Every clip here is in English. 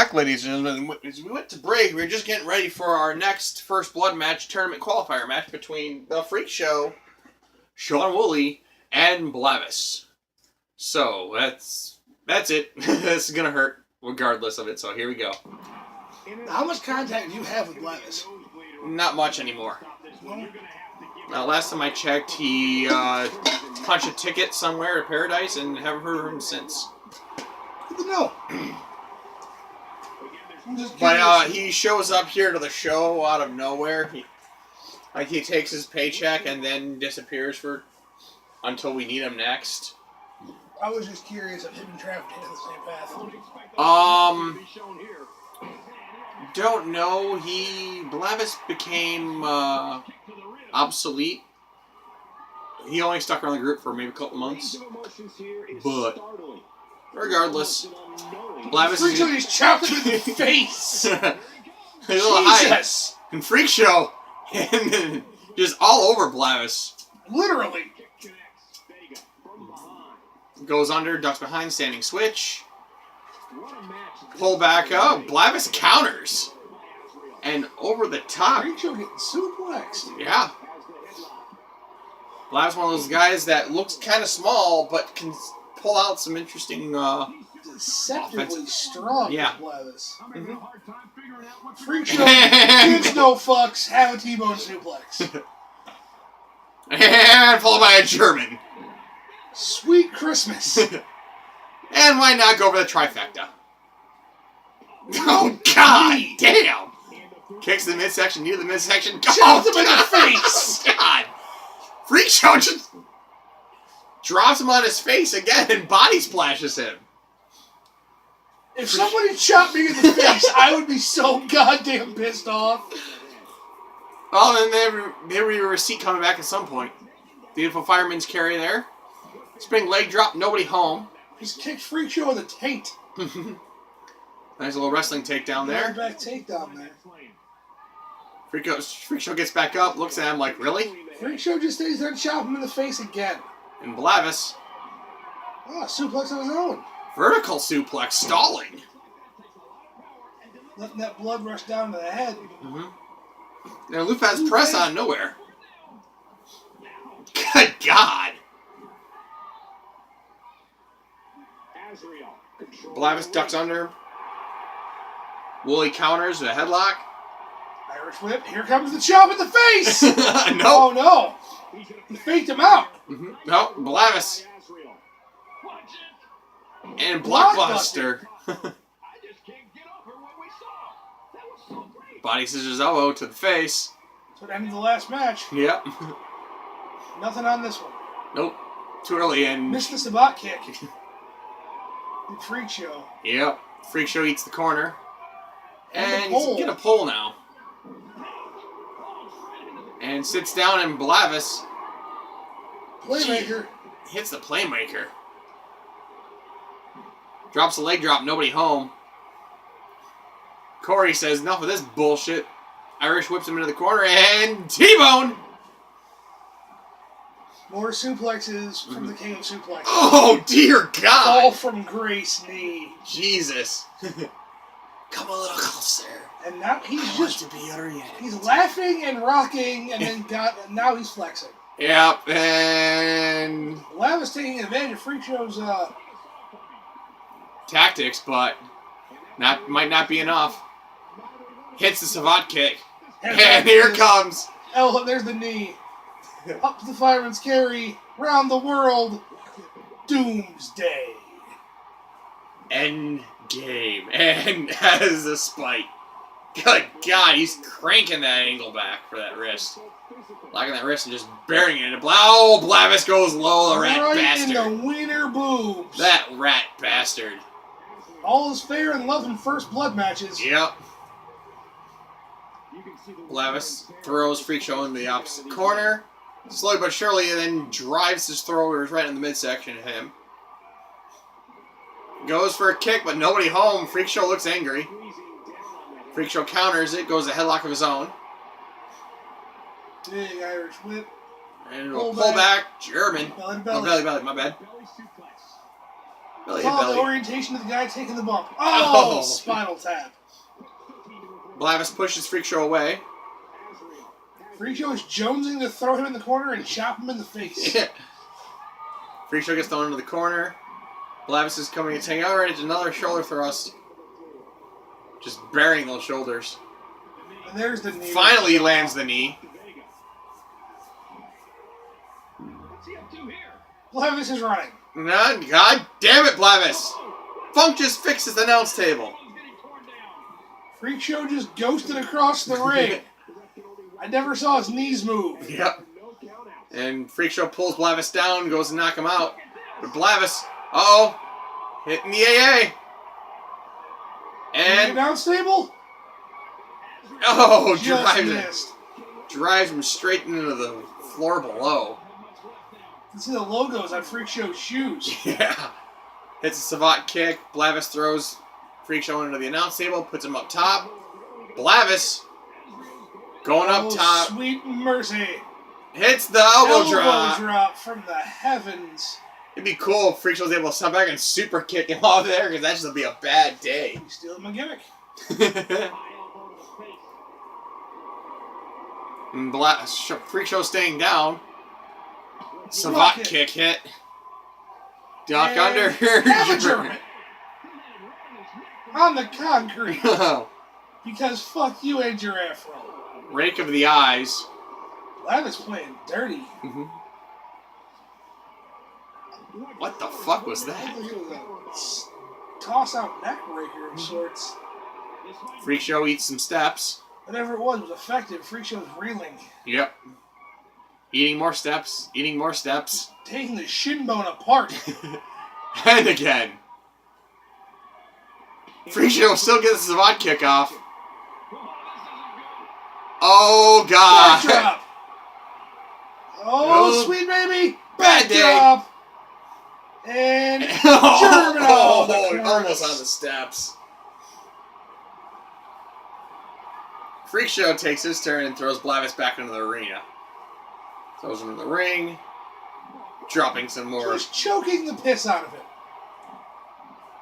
Back, ladies and gentlemen, as we went to break, we were just getting ready for our next First Blood match, tournament qualifier match between the Freak Show, Sean Woolley, and Blavis. So that's it. This is gonna hurt regardless of it. So here we go. How much contact do you have with Blavis? Not much anymore. Last time I checked, he punched a ticket somewhere at Paradise, and haven't heard of him since. Good to know. But he shows up here to the show out of nowhere. He takes his paycheck and then disappears until we need him next. I was just curious if him and Trav did the same path. Don't know. Blavis became obsolete. He only stuck around the group for maybe a couple months. But regardless, Blavis Freak Show just chopped him in the face. Jesus! And Freak Show, and then just all over Blavis. Literally. Goes under, ducks behind, standing switch. Pull back up. Blavis counters. And over the top. Freak Show getting suplexed. Yeah. Blavis one of those guys that looks kind of small, but can pull out some interesting deceptively strong. Yeah. Blavis. Mm-hmm. Freak Show gives no fucks. Have a T-bone suplex. And followed by a German. Sweet Christmas. And why not go for the trifecta? Oh, God damn! Kicks the midsection, near the midsection. Chops him in the face! God! Freak Show just drops him on his face again and body splashes him. If somebody chopped me in the face, I would be so goddamn pissed off. Well, then there was a receipt coming back at some point. Beautiful fireman's carry there. Spring leg drop, nobody home. Just kicked Freak Show in the taint. Nice little wrestling takedown there. Back takedown there. Freak Show gets back up, looks at him like, really? Freak Show just stays there and chops him in the face again. And Blavis. Oh, suplex of his own. Vertical suplex, stalling. Letting that blood rush down to the head. Mm-hmm. Now Lupaz press on nowhere. Good God. Blavis ducks under. Woolley counters with a headlock. Irish whip. Here comes the chop in the face. No. Oh no. He faked him out. Mm-hmm. No, Blavis. And Blockbuster. Body scissors elbow to the face. That's what ended the last match. Yep. Nothing on this one. Nope. Too early and... Missed the Sabat kick. The Freak Show. Yep. Freak Show eats the corner. And he's he's getting a pole now. And sits down and Blavis... Playmaker. Hits the Playmaker. Drops a leg drop, nobody home. Corey says, enough of this bullshit. Irish whips him into the corner and T-bone! More suplexes from the King of Suplex. Oh, dear God! Fall from grace knee. Jesus. Come a little closer. And now he's to be oriented. He's laughing and rocking, and then now he's flexing. Yep, and... Blavis taking advantage of Freak Show's tactics, but might not be enough. Hits the Savate kick. And here it comes. Oh, there's the knee. Up to the fireman's carry. Round the world. Doomsday. End game. And has a spike. Good God, he's cranking that angle back for that wrist. Locking that wrist and just burying it. Oh, Blavis goes low, the rat bastard. Right in the wiener boobs. That rat bastard. All is fair in love and First Blood matches. Yep. Blavis throws Freak Show in the opposite corner. Slowly but surely, and then drives his throwers right in the midsection of him. Goes for a kick, but nobody home. Freak Show looks angry. Freak Show counters it, goes a headlock of his own. Big Irish whip. And a pull back. German. Belly to Oh, belly. belly, my bad. Belly to Follow the belly. orientation of the guy taking the bump. Oh, Oh. spinal tap. Blavis pushes Freak Show away. Freak Show is jonesing to throw him in the corner and chop him in the face. Freak Show gets thrown into the corner. Blavis is coming and saying, alright, it's another shoulder thrust. Just burying those shoulders. And there's the knee. Finally lands the knee. Blavis is running. God damn it, Blavis! Funk just fixes the announce table. Freak Show just ghosted across the ring. I never saw his knees move. Yep. And Freak Show pulls Blavis down, goes to knock him out. But Blavis, hitting the AA. The And, announce table? drives him straight into the floor below. You can see the logos on Freak Show's shoes. Yeah. Hits a savate kick. Blavis throws Freak Show into the announce table, puts him up top. Blavis, going up top, Sweet mercy. hits the elbow Elbow drop. drop from the heavens. It'd be cool if Freak Show was able to step back and super kick him off there, because that's just be a bad day. He's stealing my gimmick. And Freak Show staying down. Block Savate it. kick hit. Duck And under. have a German. On the concrete. Because fuck you and your afro. Rake of the eyes. Blavis playing dirty. What the fuck was I that? think it was a toss-out neck breaker of sorts. Freak Show eats some steps. Whatever it was effective. Freak Show's reeling. Yep. Eating more steps. Eating more steps. Taking the shin bone apart. And again. Freak Show still gets the savate kick off. Oh, God. Backdrop. Oh, sweet baby. Bad day. Backdrop. And German. Almost on the steps. Freak Show takes his turn and throws Blavis back into the arena. Throws him in the ring. Dropping some more. Just choking the piss out of it.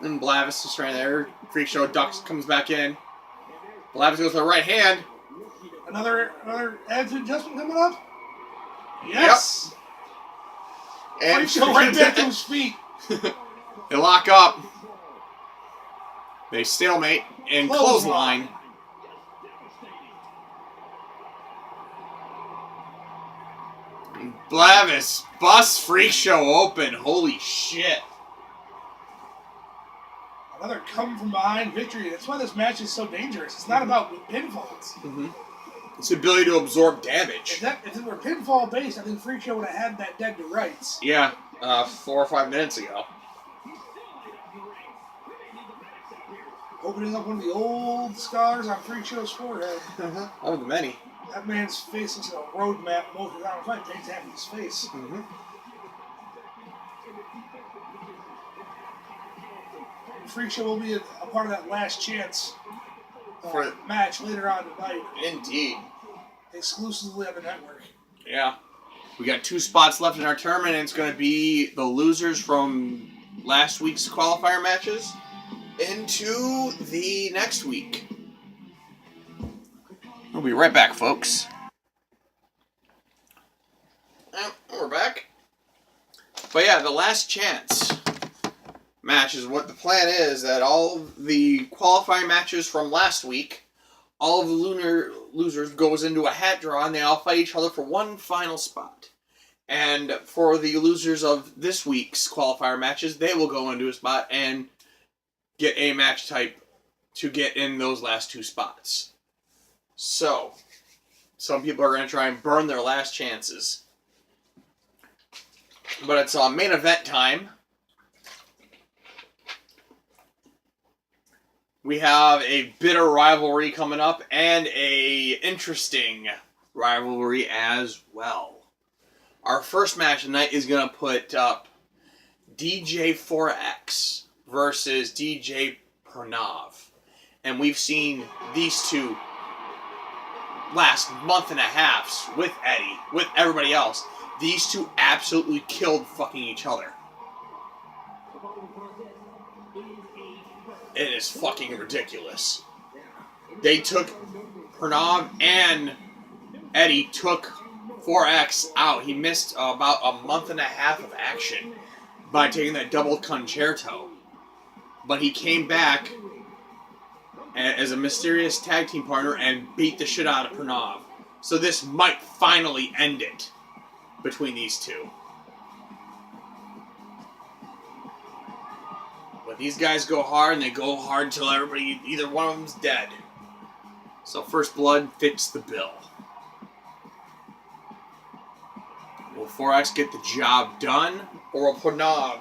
And Blavis is trying there. Freak Show ducks, comes back in. Blavis goes for the right hand. Another attitude adjustment coming up? Yes! Yep. And Freak Show right back to his feet. They lock up. They stalemate and clothesline. Blavis busts Freak Show open. Holy shit. Another come from behind victory. That's why this match is so dangerous. It's not about pinfalls. It's the ability to absorb damage. If it were pinfall based, I think Freak Show would have had that dead to rights. Yeah, 4 or 5 minutes ago. Opening up one of the old scars on Freak Show's forehead. One of the many. That man's face looks like a road map. Most of the time, if I paint half of his face. Freak Show will be a part of that last chance match later on tonight. Indeed. Exclusively on the network. Yeah. We got 2 spots left in our tournament, and it's going to be the losers from last week's qualifier matches into the next week. We'll be right back, folks. We're back. But yeah, the last chance match is what the plan is, that all of the qualifying matches from last week, all of the losers goes into a hat draw, and they all fight each other for one final spot. And for the losers of this week's qualifier matches, they will go into a spot and get a match type to get in those last 2 spots. So, some people are going to try and burn their last chances. But it's main event time. We have a bitter rivalry coming up and a interesting rivalry as well. Our first match tonight is going to put up DJ4X versus DJ Pranav. And we've seen these two last month and a half with Eddie, with everybody else. These two absolutely killed fucking each other. It is fucking ridiculous. They took Pranav and Eddie took 4X out. He missed about a month and a half of action by taking that double concerto. But he came back as a mysterious tag team partner and beat the shit out of Pranav. So this might finally end it between these two. But these guys go hard, and they go hard until everybody, either one of them's dead. So First Blood fits the bill. Will 4X get the job done, or will Pranav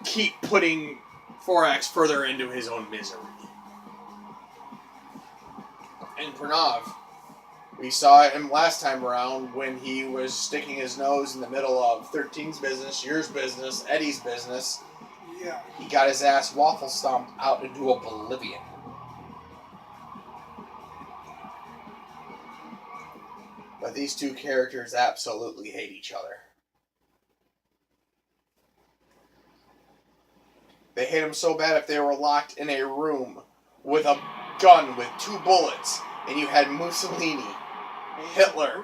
keep putting 4X further into his own misery? And Pranav, we saw him last time around when he was sticking his nose in the middle of 13's business, yours business, Eddie's business. Yeah. He got his ass waffle stomped out into oblivion. But these two characters absolutely hate each other. They hate him so bad if they were locked in a room with a gun with 2 bullets, and you had Mussolini, Hitler,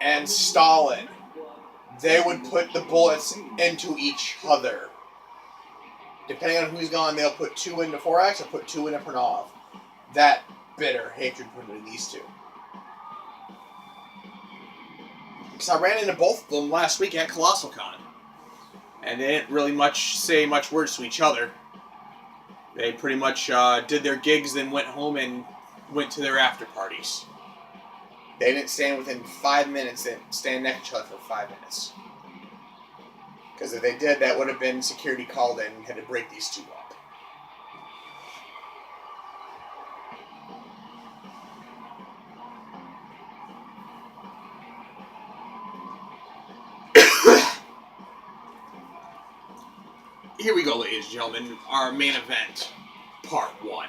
and Stalin, they would put the bullets into each other. Depending on who's gone, they'll put 2 into 4X or put 2 into Pranav. That bitter hatred between these two. Because I ran into both of them last week at Colossal Con. And they didn't really say much words to each other. They pretty much did their gigs, then went home and went to their after parties. They didn't stand within 5 minutes, they didn't stand next to each other for 5 minutes. Because if they did, that would have been security called in and had to break these two up. Here we go, ladies and gentlemen, our main event, part 1.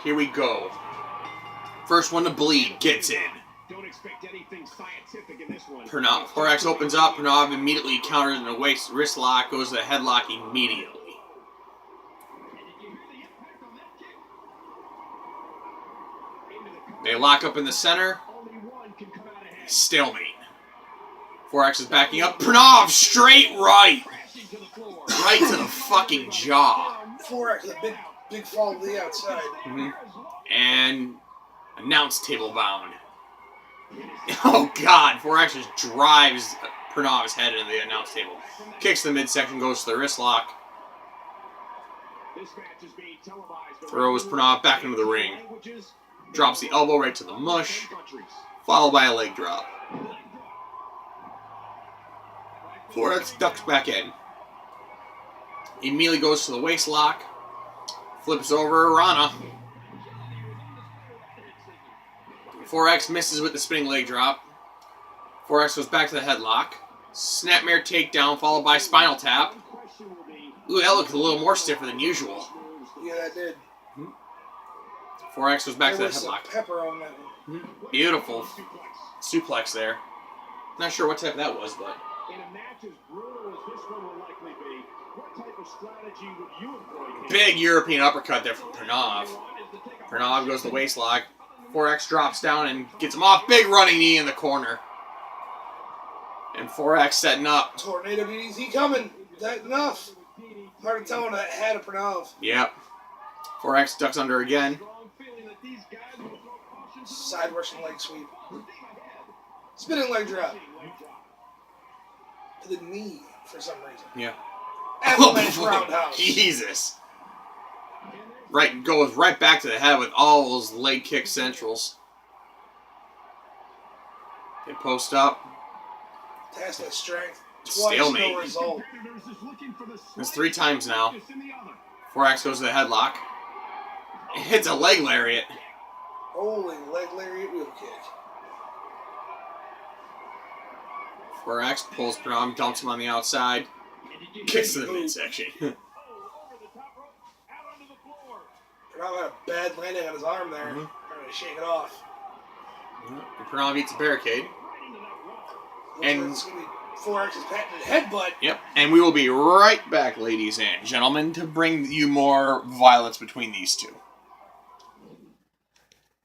Here we go. First one to bleed gets in. Don't expect anything scientific in this one. Pranav. 4X opens up. Pranav immediately counters in a wrist lock, goes to the headlock immediately. They lock up in the center. Stalemate. 4X is backing up. Pranav straight right. Right to the fucking jaw. 4X, a big fall to the outside. Mm-hmm. And announce table bound. Oh god, 4X just drives Pranav's head into the announce table. Kicks the midsection, goes to the wrist lock. Throws Pranav back into the ring. Drops the elbow right to the mush, followed by a leg drop. 4X ducks back in. Immediately goes to the waist lock. Flips over Rana. 4X misses with the spinning leg drop. 4X goes back to the headlock. Snapmare takedown followed by spinal tap. Ooh, that looked a little more stiffer than usual. Yeah, that did. 4X goes back to the There was headlock. some pepper on that one. Beautiful suplex there. Not sure what type that was, but... In a match as brutal as this one will likely be, what type of strategy would you employ? Big European uppercut there from Pranav. Pranav goes to the waist lock. 4X drops down and gets him off. Big running knee in the corner. And 4X setting up. Tornado DDT coming. That enough. Hard to tell when I had a Pranav. Yep. 4X ducks under again. Side Russian leg sweep. Spinning leg drop. To the knee for some reason. Yeah. Avalanche roundhouse. Jesus. Right, goes right back to the head with all those leg kick centrals. They post up. Test that strength. Stalemate. No result. That's 3 times now. 4X goes to the headlock. It hits a leg lariat. Rolling leg lariat wheel kick. Where X pulls Pranam, dumps him on the outside, kicks to the midsection. Oh, over the top rope, out onto the floor. Pranam had a bad landing on his arm there. Mhm. Trying to shake it off. Pranam eats a barricade. Right into that wall. And- It's going to be 4X's patented headbutt. Yep, and we will be right back, ladies and gentlemen, to bring you more violence between these two.